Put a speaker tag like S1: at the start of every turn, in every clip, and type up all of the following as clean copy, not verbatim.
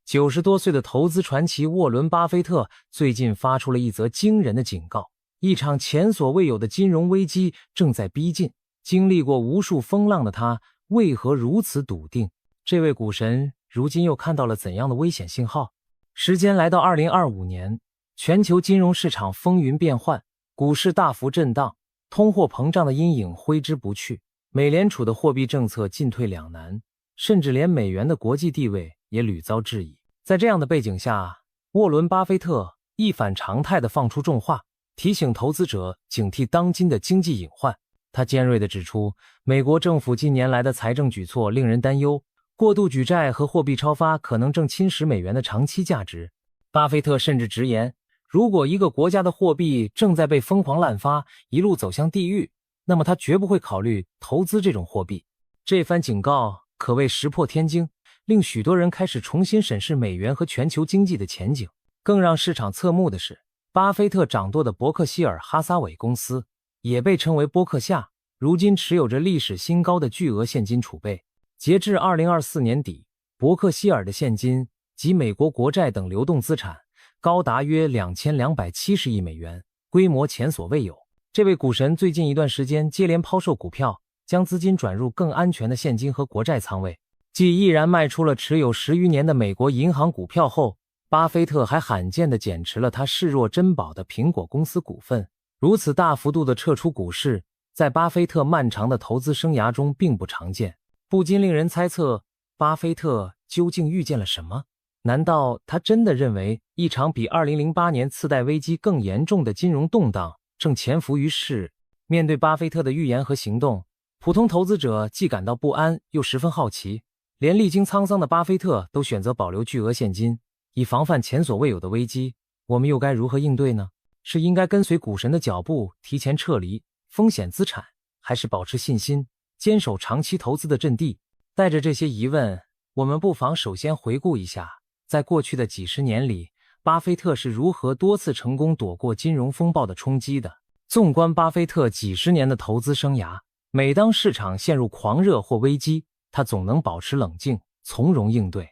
S1: 90多岁的投资传奇沃伦·巴菲特最近发出了一则惊人的警告：一场前所未有的金融危机正在逼近。经历过无数风浪的他，为何如此笃定？这位股神如今又看到了怎样的危险信号？时间来到2025年，全球金融市场风云变幻，股市大幅震荡，通货膨胀的阴影挥之不去，美联储的货币政策进退两难，甚至连美元的国际地位也屡遭质疑。在这样的背景下，沃伦·巴菲特一反常态地放出重话，提醒投资者警惕当今的经济隐患。他尖锐地指出，美国政府近年来的财政举措令人担忧，过度举债和货币超发可能正侵蚀美元的长期价值。巴菲特甚至直言，如果一个国家的货币正在被疯狂滥发，一路走向地狱，那么他绝不会考虑投资这种货币。这番警告可谓石破天惊，令许多人开始重新审视美元和全球经济的前景。更让市场侧目的是，巴菲特掌舵的伯克希尔哈撒韦公司，也被称为波克夏，如今持有着历史新高的巨额现金储备。截至2024年底，伯克希尔的现金及美国国债等流动资产高达约2270亿美元，规模前所未有。这位股神最近一段时间接连抛售股票，将资金转入更安全的现金和国债仓位。继毅然卖出了持有10余年的美国银行股票后，巴菲特还罕见地减持了他视若珍宝的苹果公司股份。如此大幅度的撤出股市，在巴菲特漫长的投资生涯中并不常见，不禁令人猜测，巴菲特究竟预见了什么？难道他真的认为一场比2008年次贷危机更严重的金融动荡正潜伏于世？面对巴菲特的预言和行动，普通投资者既感到不安，又十分好奇。连历经沧桑的巴菲特都选择保留巨额现金，以防范前所未有的危机，我们又该如何应对呢？是应该跟随股神的脚步提前撤离风险资产，还是保持信心，坚守长期投资的阵地？带着这些疑问，我们不妨首先回顾一下，在过去的几十年里，巴菲特是如何多次成功躲过金融风暴的冲击的。纵观巴菲特几十年的投资生涯，每当市场陷入狂热或危机，他总能保持冷静，从容应对，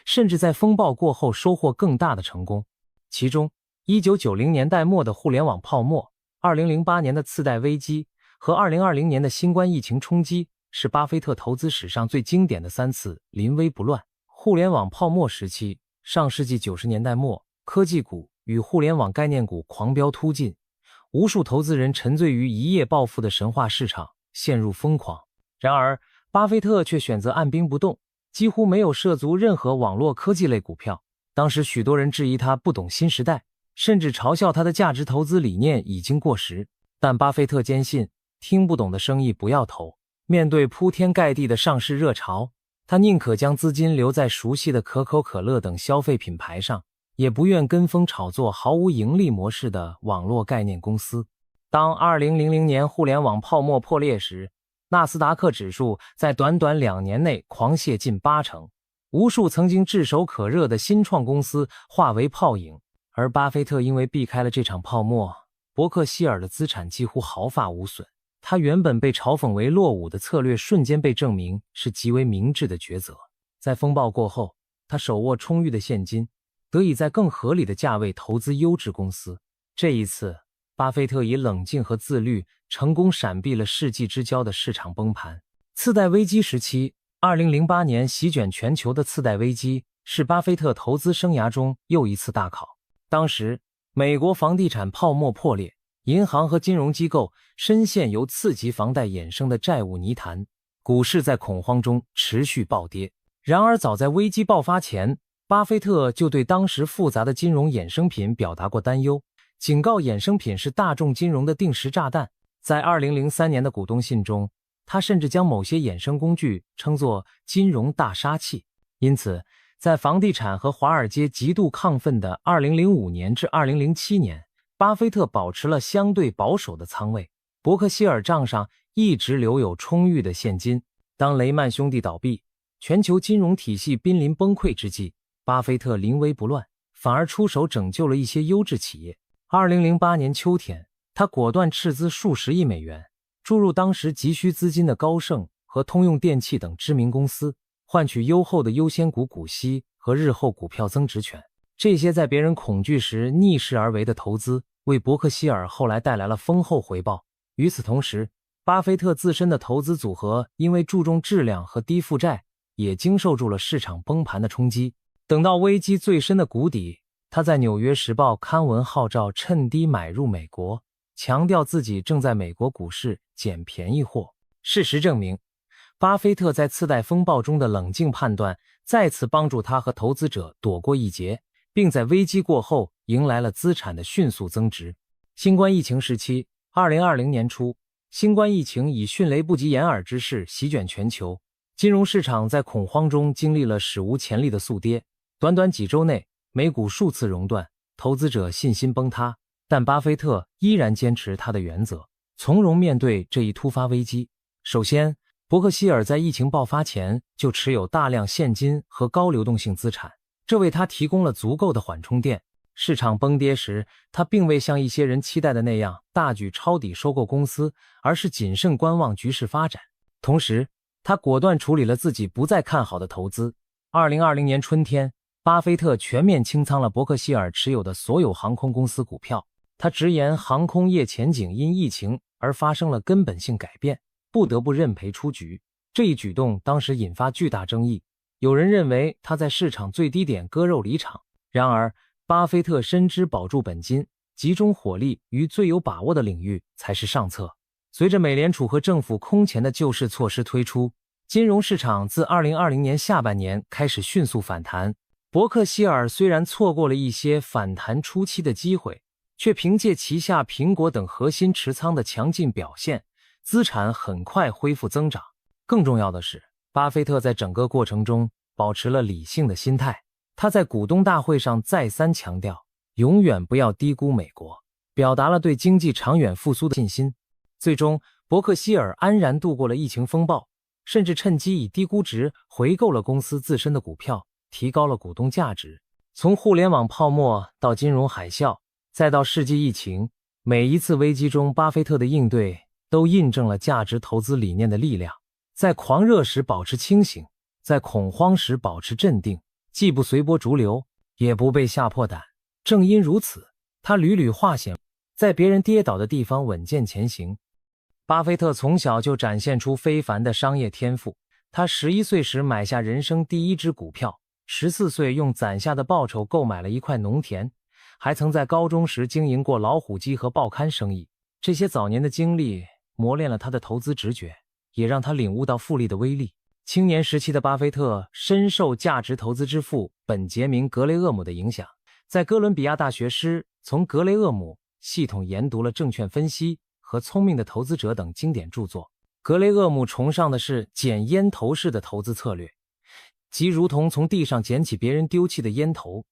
S1: 甚至在风暴过后收获更大的成功。其中1990年代末的互联网泡沫、2008年的次贷危机和2020年的新冠疫情冲击，是巴菲特投资史上最经典的3次临危不乱。互联网泡沫时期，上世纪90年代末，科技股与互联网概念股狂飙突进，无数投资人沉醉于一夜暴富的神话市场，陷入疯狂。然而，巴菲特却选择按兵不动，几乎没有涉足任何网络科技类股票。当时许多人质疑他不懂新时代，甚至嘲笑他的价值投资理念已经过时。但巴菲特坚信，听不懂的生意不要投。面对铺天盖地的上市热潮，他宁可将资金留在熟悉的可口可乐等消费品牌上，也不愿跟风炒作毫无盈利模式的网络概念公司。当2000年互联网泡沫破裂时，纳斯达克指数在短短2年内狂泻近80%，无数曾经炙手可热的新创公司化为泡影。而巴菲特因为避开了这场泡沫，伯克希尔的资产几乎毫发无损。他原本被嘲讽为落伍的策略，瞬间被证明是极为明智的抉择。在风暴过后，他手握充裕的现金，得以在更合理的价位投资优质公司。这一次，巴菲特以冷静和自律，成功闪避了世纪之交的市场崩盘。次贷危机时期，2008年席卷全球的次贷危机是巴菲特投资生涯中又一次大考。当时，美国房地产泡沫破裂，银行和金融机构深陷由次级房贷衍生的债务泥潭，股市在恐慌中持续暴跌。然而早在危机爆发前，巴菲特就对当时复杂的金融衍生品表达过担忧，警告衍生品是大众金融的定时炸弹。在2003年的股东信中，他甚至将某些衍生工具称作金融大杀器。因此，在房地产和华尔街极度亢奋的2005年至2007年，巴菲特保持了相对保守的仓位。伯克希尔账上一直留有充裕的现金。当雷曼兄弟倒闭，全球金融体系濒临崩溃之际，巴菲特临危不乱，反而出手拯救了一些优质企业。2008年秋天，他果断斥资数十亿美元，注入当时急需资金的高盛和通用电气等知名公司，换取优厚的优先股股息和日后股票增值权。这些在别人恐惧时逆势而为的投资，为伯克希尔后来带来了丰厚回报。与此同时，巴菲特自身的投资组合因为注重质量和低负债，也经受住了市场崩盘的冲击。等到危机最深的谷底，他在《纽约时报》刊文号召趁低买入美国，强调自己正在美国股市捡便宜货。事实证明，巴菲特在次贷风暴中的冷静判断再次帮助他和投资者躲过一劫，并在危机过后迎来了资产的迅速增值。新冠疫情时期，2020年初，新冠疫情以迅雷不及掩耳之势席卷全球，金融市场在恐慌中经历了史无前例的速跌。短短几周内，美股数次熔断，投资者信心崩塌，但巴菲特依然坚持他的原则，从容面对这一突发危机。首先，伯克希尔在疫情爆发前就持有大量现金和高流动性资产，这为他提供了足够的缓冲垫。市场崩跌时，他并未像一些人期待的那样大举抄底收购公司，而是谨慎观望局势发展。同时，他果断处理了自己不再看好的投资。2020年春天，巴菲特全面清仓了伯克希尔持有的所有航空公司股票。他直言航空业前景因疫情而发生了根本性改变，不得不认赔出局。这一举动当时引发巨大争议，有人认为他在市场最低点割肉离场。然而，巴菲特深知保住本金，集中火力于最有把握的领域才是上策。随着美联储和政府空前的救市措施推出，金融市场自2020年下半年开始迅速反弹。伯克希尔虽然错过了一些反弹初期的机会，却凭借旗下苹果等核心持仓的强劲表现，资产很快恢复增长。更重要的是，巴菲特在整个过程中保持了理性的心态。他在股东大会上再三强调，永远不要低估美国，表达了对经济长远复苏的信心。最终，伯克希尔安然度过了疫情风暴，甚至趁机以低估值回购了公司自身的股票，提高了股东价值。从互联网泡沫到金融海啸，再到世纪疫情，每一次危机中巴菲特的应对都印证了价值投资理念的力量。在狂热时保持清醒，在恐慌时保持镇定，既不随波逐流，也不被吓破胆。正因如此，他屡屡化险，在别人跌倒的地方稳健前行。巴菲特从小就展现出非凡的商业天赋。他11岁时买下人生第一只股票，14岁用攒下的报酬购买了一块农田，还曾在高中时经营过老虎机和报刊生意。这些早年的经历磨练了他的投资直觉，也让他领悟到复利的威力。青年时期的巴菲特深受价值投资之父本杰明·格雷厄姆的影响，在哥伦比亚大学从格雷厄姆系统研读了证券分析和聪明的投资者等经典著作。格雷厄姆崇尚的是捡烟头式的投资策略，即如同从地上捡起别人丢弃的烟头，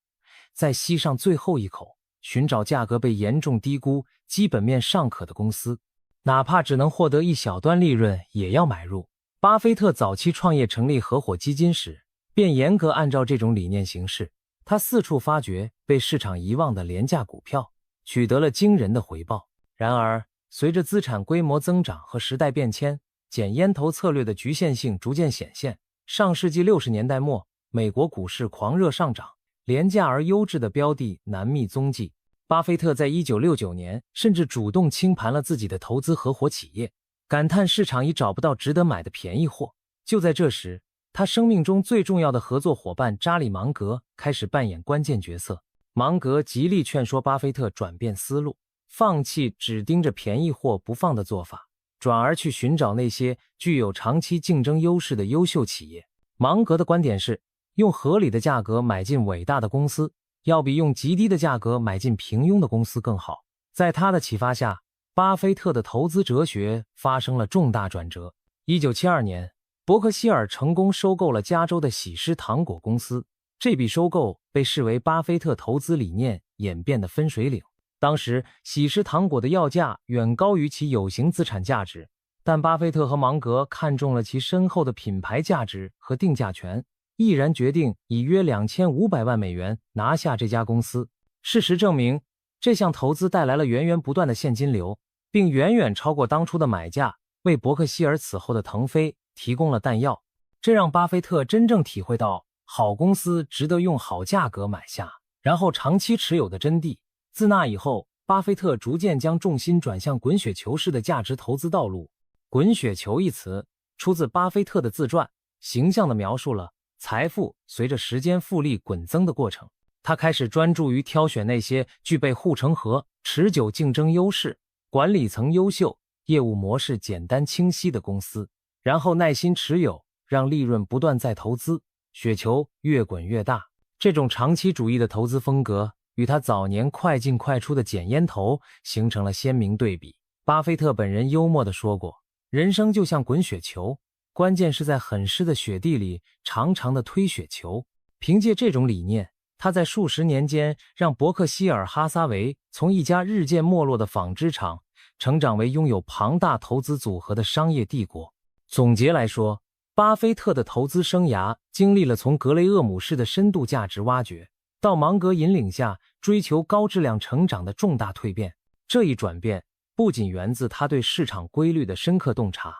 S1: 再吸上最后一口，寻找价格被严重低估、基本面尚可的公司，哪怕只能获得一小段利润也要买入。巴菲特早期创业成立合伙基金时，便严格按照这种理念行事。他四处发掘被市场遗忘的廉价股票，取得了惊人的回报。然而，随着资产规模增长和时代变迁，捡烟头策略的局限性逐渐显现。上世纪60年代末，美国股市狂热上涨，廉价而优质的标的难觅踪迹。巴菲特在1969年甚至主动清盘了自己的投资合伙企业，感叹市场已找不到值得买的便宜货。就在这时，他生命中最重要的合作伙伴查理·芒格开始扮演关键角色。芒格极力劝说巴菲特转变思路，放弃只盯着便宜货不放的做法，转而去寻找那些具有长期竞争优势的优秀企业。芒格的观点是，用合理的价格买进伟大的公司，要比用极低的价格买进平庸的公司更好。在他的启发下，巴菲特的投资哲学发生了重大转折。1972年，伯克希尔成功收购了加州的喜诗糖果公司，这笔收购被视为巴菲特投资理念演变的分水岭。当时，喜诗糖果的要价远高于其有形资产价值，但巴菲特和芒格看中了其深厚的品牌价值和定价权，毅然决定以约2500万美元拿下这家公司。事实证明，这项投资带来了源源不断的现金流，并远远超过当初的买价，为伯克希尔此后的腾飞提供了弹药。这让巴菲特真正体会到好公司值得用好价格买下，然后长期持有的真谛。自那以后，巴菲特逐渐将重心转向滚雪球式的价值投资道路。滚雪球一词出自巴菲特的自传，形象地描述了财富随着时间复利滚增的过程。他开始专注于挑选那些具备护城河、持久竞争优势、管理层优秀、业务模式简单清晰的公司，然后耐心持有，让利润不断再投资，雪球越滚越大。这种长期主义的投资风格与他早年快进快出的捡烟头形成了鲜明对比。巴菲特本人幽默地说过，人生就像滚雪球，关键是在很湿的雪地里长长的推雪球。凭借这种理念，他在数十年间让伯克希尔哈撒韦从一家日渐没落的纺织厂成长为拥有庞大投资组合的商业帝国。总结来说，巴菲特的投资生涯经历了从格雷厄姆式的深度价值挖掘到芒格引领下追求高质量成长的重大蜕变。这一转变不仅源自他对市场规律的深刻洞察，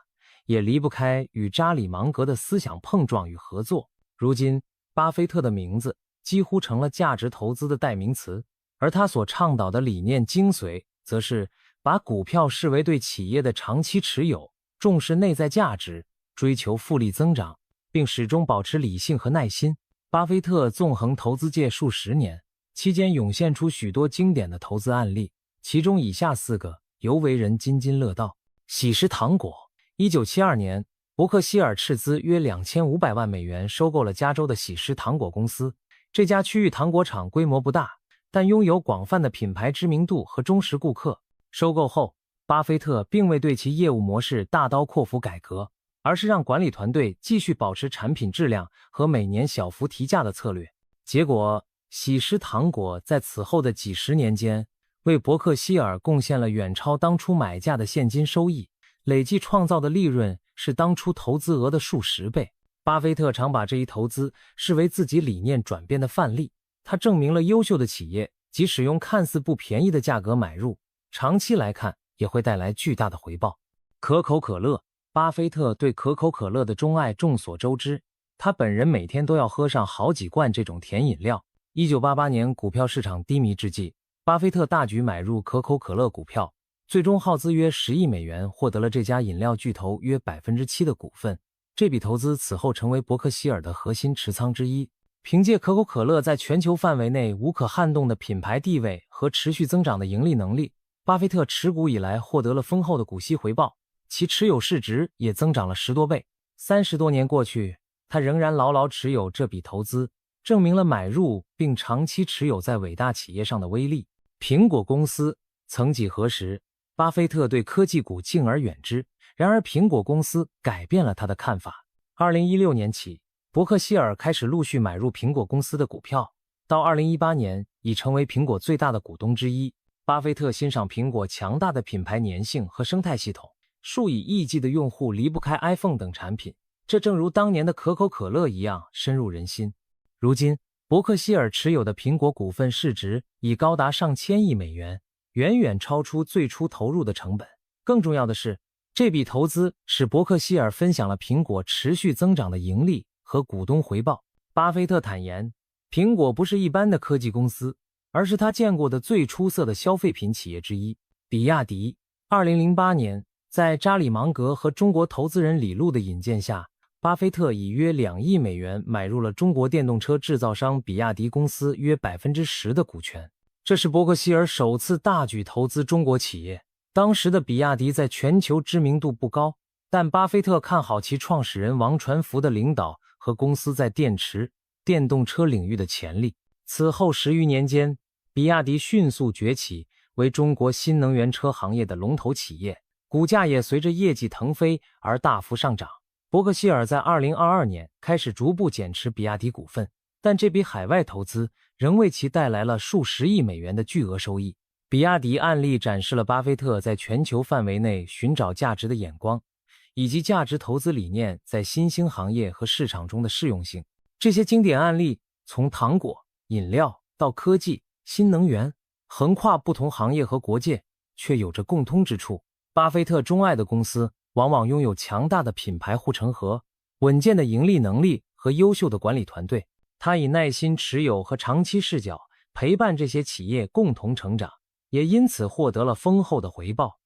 S1: 也离不开与查理芒格的思想碰撞与合作。如今，巴菲特的名字几乎成了价值投资的代名词，而他所倡导的理念精髓，则是把股票视为对企业的长期持有，重视内在价值，追求复利增长，并始终保持理性和耐心。巴菲特纵横投资界数十年，期间涌现出许多经典的投资案例，其中以下4个尤为人津津乐道。喜诗糖果。1972年，伯克希尔斥资约2500万美元收购了加州的喜诗糖果公司。这家区域糖果厂规模不大，但拥有广泛的品牌知名度和忠实顾客。收购后，巴菲特并未对其业务模式大刀阔斧改革，而是让管理团队继续保持产品质量和每年小幅提价的策略。结果，喜诗糖果在此后的几十年间为伯克希尔贡献了远超当初买价的现金收益，累计创造的利润是当初投资额的数十倍。巴菲特常把这一投资视为自己理念转变的范例，他证明了优秀的企业即使用看似不便宜的价格买入，长期来看也会带来巨大的回报。可口可乐。巴菲特对可口可乐的钟爱众所周知，他本人每天都要喝上好几罐这种甜饮料。1988年股票市场低迷之际，巴菲特大举买入可口可乐股票，最终耗资约10亿美元，获得了这家饮料巨头约 7% 的股份。这笔投资此后成为伯克希尔的核心持仓之一。凭借可口可乐在全球范围内无可撼动的品牌地位和持续增长的盈利能力，巴菲特持股以来获得了丰厚的股息回报，其持有市值也增长了10多倍。30多年过去，他仍然牢牢持有这笔投资，证明了买入并长期持有在伟大企业上的威力。苹果公司。曾几何时，巴菲特对科技股敬而远之，然而苹果公司改变了他的看法。2016年起，伯克希尔开始陆续买入苹果公司的股票，到2018年已成为苹果最大的股东之一。巴菲特欣赏苹果强大的品牌粘性和生态系统，数以亿计的用户离不开 iPhone 等产品，这正如当年的可口可乐一样深入人心。如今，伯克希尔持有的苹果股份市值已高达上千亿美元，远远超出最初投入的成本。更重要的是，这笔投资使伯克希尔分享了苹果持续增长的盈利和股东回报。巴菲特坦言，苹果不是一般的科技公司，而是他见过的最出色的消费品企业之一。比亚迪。2008年，在查理芒格和中国投资人李路的引荐下，巴菲特以约2亿美元买入了中国电动车制造商比亚迪公司约 10% 的股权。这是伯克希尔首次大举投资中国企业。当时的比亚迪在全球知名度不高，但巴菲特看好其创始人王传福的领导和公司在电池、电动车领域的潜力。此后10余年间，比亚迪迅速崛起，为中国新能源车行业的龙头企业，股价也随着业绩腾飞而大幅上涨。伯克希尔在2022年开始逐步减持比亚迪股份，但这笔海外投资仍为其带来了数十亿美元的巨额收益。比亚迪案例展示了巴菲特在全球范围内寻找价值的眼光，以及价值投资理念在新兴行业和市场中的适用性。这些经典案例从糖果、饮料到科技、新能源，横跨不同行业和国界，却有着共通之处。巴菲特钟爱的公司往往拥有强大的品牌护城河，稳健的盈利能力和优秀的管理团队。他以耐心持有和长期视角陪伴这些企业共同成长，也因此获得了丰厚的回报。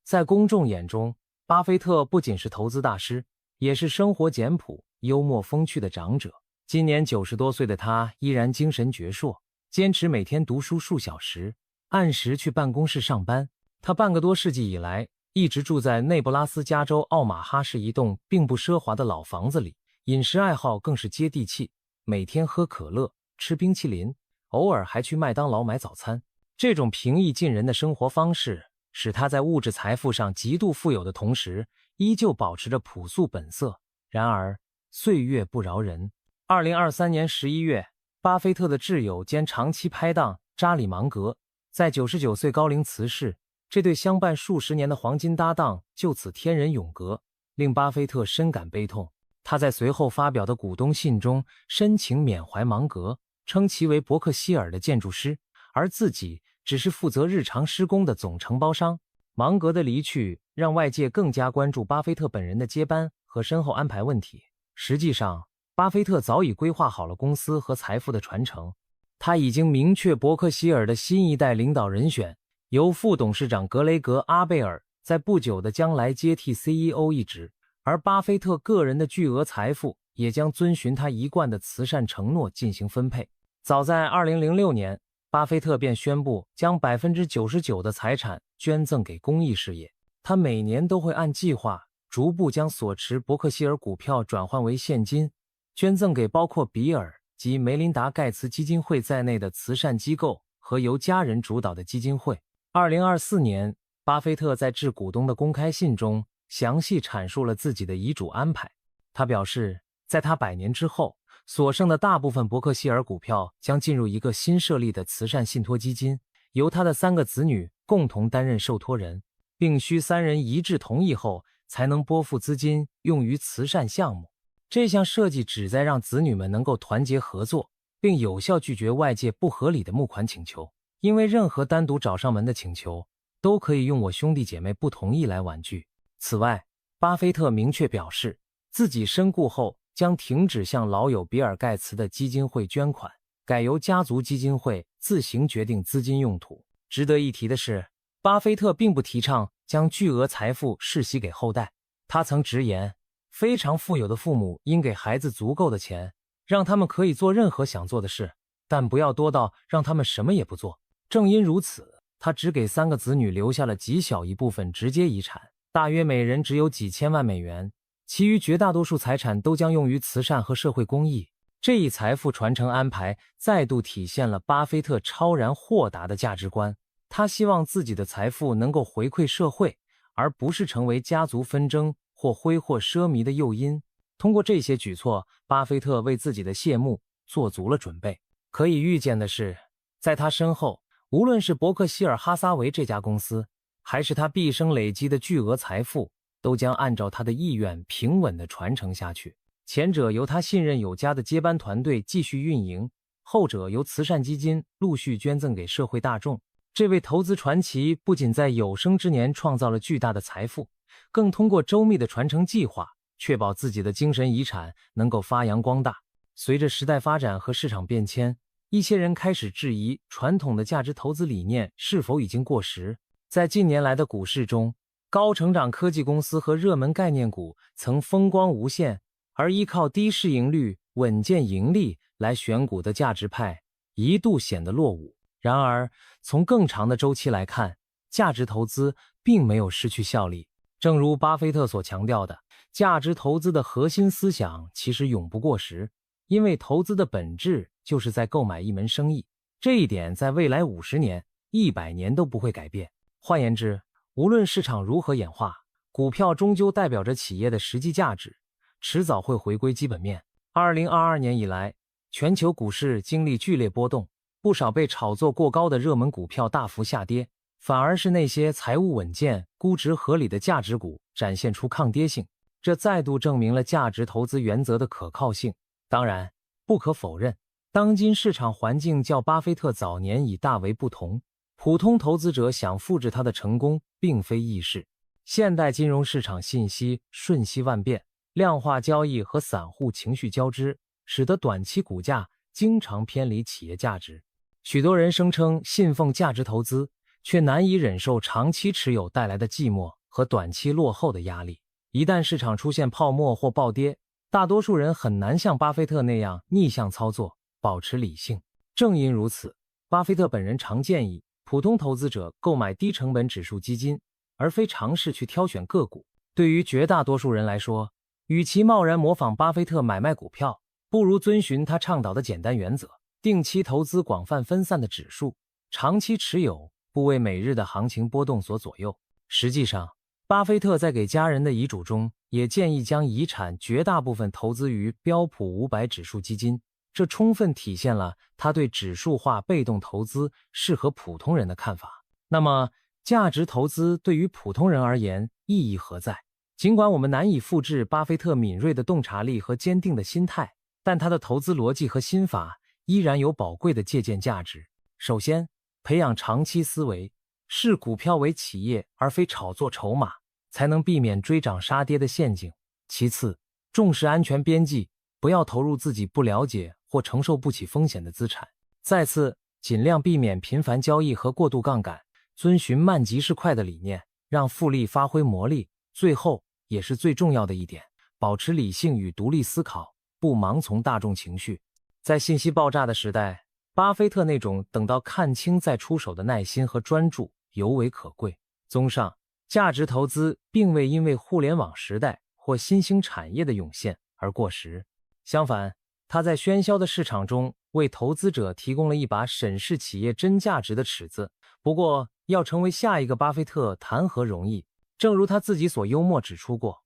S1: 在公众眼中，巴菲特不仅是投资大师，也是生活简朴、幽默风趣的长者。今年90多岁的他依然精神矍铄，坚持每天读书数小时，按时去办公室上班。他半个多世纪以来一直住在内布拉斯加州奥马哈市一栋并不奢华的老房子里，饮食爱好更是接地气，每天喝可乐、吃冰淇淋，偶尔还去麦当劳买早餐。这种平易近人的生活方式使他在物质财富上极度富有的同时，依旧保持着朴素本色。然而，岁月不饶人。2023年11月，巴菲特的挚友兼长期拍档查理·芒格在99岁高龄辞世，这对相伴数十年的黄金搭档就此天人永隔，令巴菲特深感悲痛。他在随后发表的股东信中深情缅怀芒格，称其为伯克希尔的建筑师，而自己只是负责日常施工的总承包商。芒格的离去让外界更加关注巴菲特本人的接班和身后安排问题。实际上，巴菲特早已规划好了公司和财富的传承。他已经明确伯克希尔的新一代领导人选，由副董事长格雷格·阿贝尔在不久的将来接替 CEO 一职。而巴菲特个人的巨额财富也将遵循他一贯的慈善承诺进行分配。早在2006年，巴菲特便宣布将 99% 的财产捐赠给公益事业。他每年都会按计划逐步将所持伯克希尔股票转换为现金，捐赠给包括比尔及梅琳达·盖茨基金会在内的慈善机构和由家人主导的基金会。2024年，巴菲特在致股东的公开信中详细阐述了自己的遗嘱安排。他表示，在他100年之后，所剩的大部分伯克希尔股票将进入一个新设立的慈善信托基金，由他的3个子女共同担任受托人，并需3人一致同意后才能拨付资金用于慈善项目。这项设计旨在让子女们能够团结合作，并有效拒绝外界不合理的募款请求，因为任何单独找上门的请求都可以用我兄弟姐妹不同意来婉拒。此外，巴菲特明确表示，自己身故后将停止向老友比尔·盖茨的基金会捐款，改由家族基金会自行决定资金用途。值得一提的是，巴菲特并不提倡将巨额财富世袭给后代。他曾直言，非常富有的父母应给孩子足够的钱，让他们可以做任何想做的事，但不要多到让他们什么也不做。正因如此，他只给3个子女留下了极小一部分直接遗产，大约每人只有几千万美元，其余绝大多数财产都将用于慈善和社会公益。这一财富传承安排再度体现了巴菲特超然豁达的价值观。他希望自己的财富能够回馈社会，而不是成为家族纷争或挥霍奢靡的诱因。通过这些举措，巴菲特为自己的谢幕做足了准备。可以预见的是，在他身后，无论是伯克希尔哈撒韦这家公司，还是他毕生累积的巨额财富，都将按照他的意愿平稳地传承下去。前者由他信任有加的接班团队继续运营，后者由慈善基金陆续捐赠给社会大众。这位投资传奇不仅在有生之年创造了巨大的财富，更通过周密的传承计划，确保自己的精神遗产能够发扬光大。随着时代发展和市场变迁，一些人开始质疑传统的价值投资理念是否已经过时。在近年来的股市中，高成长科技公司和热门概念股曾风光无限，而依靠低市盈率、稳健盈利来选股的价值派一度显得落伍。然而，从更长的周期来看，价值投资并没有失去效力。正如巴菲特所强调的，价值投资的核心思想其实永不过时，因为投资的本质就是在购买一门生意，这一点在未来50年、100年都不会改变。换言之，无论市场如何演化，股票终究代表着企业的实际价值，迟早会回归基本面。2022年以来，全球股市经历剧烈波动，不少被炒作过高的热门股票大幅下跌，反而是那些财务稳健、估值合理的价值股展现出抗跌性，这再度证明了价值投资原则的可靠性。当然，不可否认，当今市场环境较巴菲特早年已大为不同，普通投资者想复制他的成功并非易事。现代金融市场信息瞬息万变，量化交易和散户情绪交织，使得短期股价经常偏离企业价值。许多人声称信奉价值投资，却难以忍受长期持有带来的寂寞和短期落后的压力。一旦市场出现泡沫或暴跌，大多数人很难像巴菲特那样逆向操作，保持理性。正因如此，巴菲特本人常建议普通投资者购买低成本指数基金，而非尝试去挑选个股。对于绝大多数人来说，与其贸然模仿巴菲特买卖股票，不如遵循他倡导的简单原则，定期投资广泛分散的指数，长期持有，不为每日的行情波动所左右。实际上，巴菲特在给家人的遗嘱中也建议将遗产绝大部分投资于标普500指数基金，这充分体现了他对指数化被动投资适合普通人的看法。那么，价值投资对于普通人而言意义何在？尽管我们难以复制巴菲特敏锐的洞察力和坚定的心态，但他的投资逻辑和心法依然有宝贵的借鉴价值。首先，培养长期思维，视股票为企业而非炒作筹码，才能避免追涨杀跌的陷阱。其次，重视安全边际，不要投入自己不了解或承受不起风险的资产。再次，尽量避免频繁交易和过度杠杆，遵循慢即是快的理念，让复利发挥魔力。最后，也是最重要的一点，保持理性与独立思考，不盲从大众情绪。在信息爆炸的时代，巴菲特那种等到看清再出手的耐心和专注尤为可贵。综上，价值投资并未因为互联网时代或新兴产业的涌现而过时，相反，它在喧嚣的市场中为投资者提供了一把审视企业真价值的尺子。不过，要成为下一个巴菲特谈何容易？正如他自己所幽默指出过，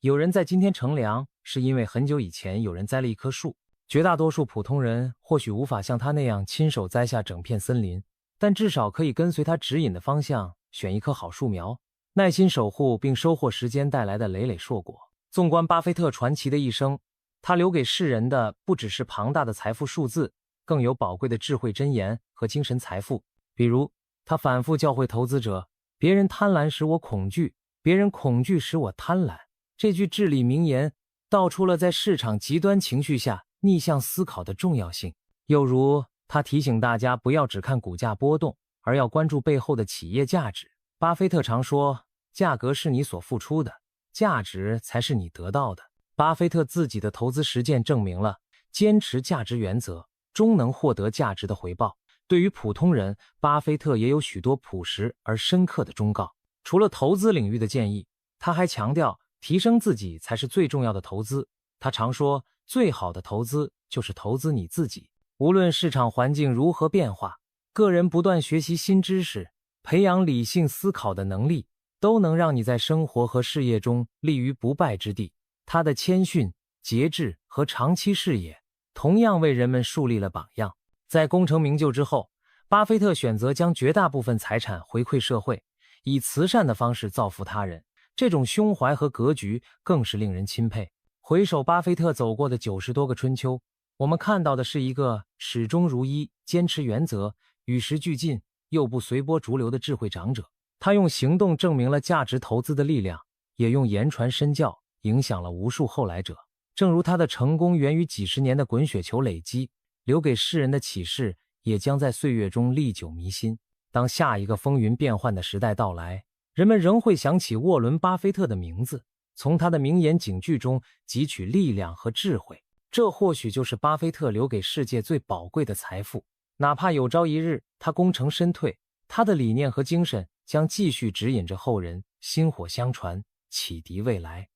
S1: 有人在今天乘凉，是因为很久以前有人栽了一棵树。绝大多数普通人或许无法像他那样亲手栽下整片森林，但至少可以跟随他指引的方向选一棵好树苗，耐心守护并收获时间带来的累累硕果。纵观巴菲特传奇的一生，他留给世人的不只是庞大的财富数字，更有宝贵的智慧箴言和精神财富。比如，他反复教诲投资者，别人贪婪使我恐惧，别人恐惧使我贪婪。这句至理名言道出了在市场极端情绪下逆向思考的重要性。又如他提醒大家不要只看股价波动，而要关注背后的企业价值。巴菲特常说，价格是你所付出的，价值才是你得到的。巴菲特自己的投资实践证明了，坚持价值原则，终能获得价值的回报。对于普通人，巴菲特也有许多朴实而深刻的忠告。除了投资领域的建议，他还强调提升自己才是最重要的投资。他常说，最好的投资就是投资你自己。无论市场环境如何变化，个人不断学习新知识，培养理性思考的能力，都能让你在生活和事业中立于不败之地。他的谦逊、节制和长期视野同样为人们树立了榜样。在功成名就之后，巴菲特选择将绝大部分财产回馈社会，以慈善的方式造福他人。这种胸怀和格局更是令人钦佩。回首巴菲特走过的90多个春秋，我们看到的是一个始终如一、坚持原则、与时俱进又不随波逐流的智慧长者。他用行动证明了价值投资的力量，也用言传身教影响了无数后来者。正如他的成功源于几十年的滚雪球累积，留给世人的启示也将在岁月中历久弥新。当下一个风云变幻的时代到来，人们仍会想起沃伦·巴菲特的名字，从他的名言警句中汲取力量和智慧。这或许就是巴菲特留给世界最宝贵的财富。哪怕有朝一日他功成身退，他的理念和精神将继续指引着后人，薪火相传，启迪未来。